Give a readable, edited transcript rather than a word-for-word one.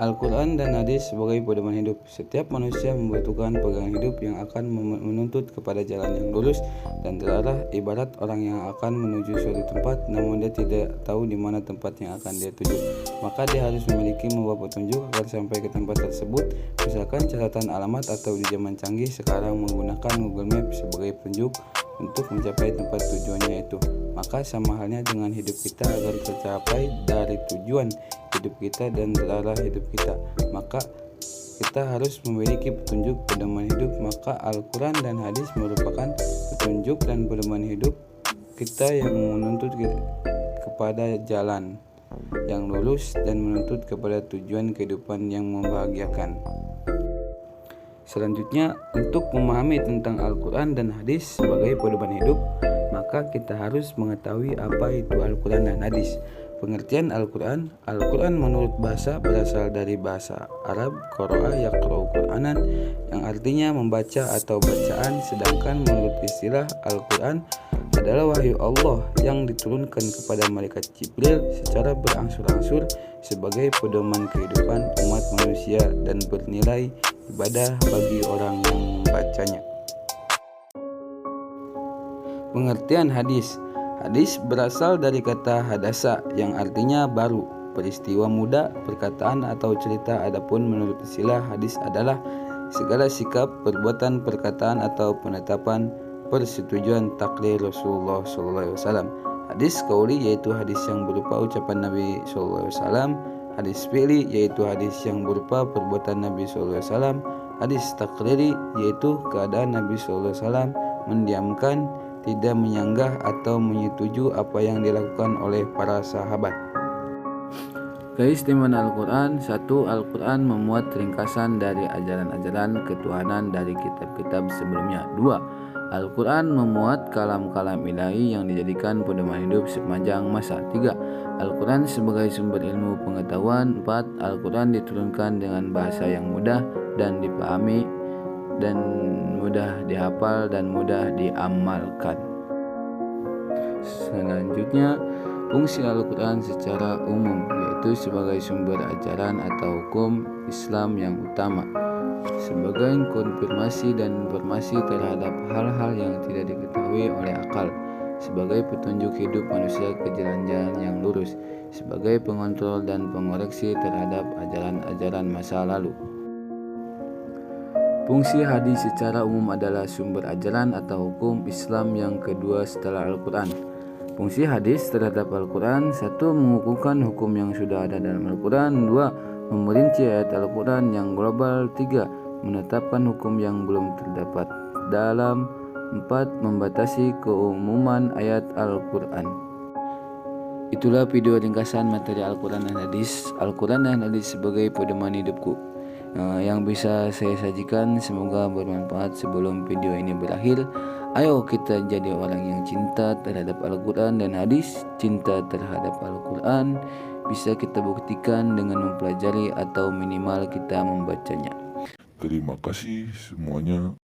Al-Quran dan hadis sebagai pedoman hidup. Setiap manusia membutuhkan pegangan hidup yang akan menuntut kepada jalan yang lurus dan terarah, ibarat orang yang akan menuju suatu tempat namun dia tidak tahu di mana tempat yang akan dia tuju. Maka dia harus memiliki membawa petunjuk agar sampai ke tempat tersebut. Misalkan catatan alamat atau di zaman canggih sekarang menggunakan Google Maps sebagai petunjuk untuk mencapai tempat tujuannya itu. Maka sama halnya dengan hidup kita, agar tercapai dari tujuan hidup kita dan terarah hidup kita, maka kita harus memiliki petunjuk pedoman hidup. Maka Al-Quran dan hadis merupakan petunjuk dan pedoman hidup kita yang menuntut kepada jalan yang lurus dan menuntut kepada tujuan kehidupan yang membahagiakan. Selanjutnya, untuk memahami tentang Al-Quran dan hadis sebagai pedoman hidup, maka kita harus mengetahui apa itu Al-Quran dan hadis. Pengertian Al-Quran. Al-Quran menurut bahasa berasal dari bahasa Arab qara'a yaqra'u Qur'anan, yang artinya membaca atau bacaan, sedangkan menurut istilah Al-Quran adalah wahyu Allah yang diturunkan kepada malaikat Jibril secara berangsur-angsur sebagai pedoman kehidupan umat manusia dan bernilai ibadah bagi orang yang membacanya. Pengertian hadis. Hadis berasal dari kata hadasa yang artinya baru, peristiwa muda, perkataan atau cerita. Adapun menurut istilah hadis adalah segala sikap, perbuatan, perkataan atau penetapan persetujuan takrir Rasulullah SAW. Hadis qauli yaitu hadis yang berupa ucapan Nabi SAW. Hadis fi'li yaitu hadis yang berupa perbuatan Nabi SAW. Hadis takriri yaitu keadaan Nabi SAW mendiamkan, tidak menyanggah atau menyetujui apa yang dilakukan oleh para sahabat. Keistimewaan Al-Quran. 1. Al-Quran memuat ringkasan dari ajaran-ajaran ketuhanan dari kitab-kitab sebelumnya. 2. Al-Quran memuat kalam-kalam ilahi yang dijadikan pedoman hidup sepanjang masa. 3. Al-Quran sebagai sumber ilmu pengetahuan. 4. Al-Quran diturunkan dengan bahasa yang mudah dan dipahami dan mudah dihafal dan mudah diamalkan. Selanjutnya, fungsi Al-Quran secara umum, yaitu sebagai sumber ajaran atau hukum Islam yang utama, sebagai konfirmasi dan informasi terhadap hal-hal yang tidak diketahui oleh akal, sebagai petunjuk hidup manusia ke jalan-jalan yang lurus, sebagai pengontrol dan pengoreksi terhadap ajaran-ajaran masa lalu. Fungsi hadis secara umum adalah sumber ajaran atau hukum Islam yang kedua setelah Al-Quran. Fungsi hadis terhadap Al-Quran. 1. Mengukuhkan hukum yang sudah ada dalam Al-Quran. 2. Memerinci ayat Al-Quran yang global. 3. Menetapkan hukum yang belum terdapat dalam. 4. Membatasi keumuman ayat Al-Quran. Itulah video ringkasan materi Al-Quran dan hadis. Al-Quran dan hadis sebagai pedoman hidupku yang bisa saya sajikan. Semoga bermanfaat. Sebelum video ini berakhir, ayo kita jadi orang yang cinta terhadap Al-Quran dan hadis. Cinta terhadap Al-Quran bisa kita buktikan dengan mempelajari atau minimal kita membacanya. Terima kasih semuanya.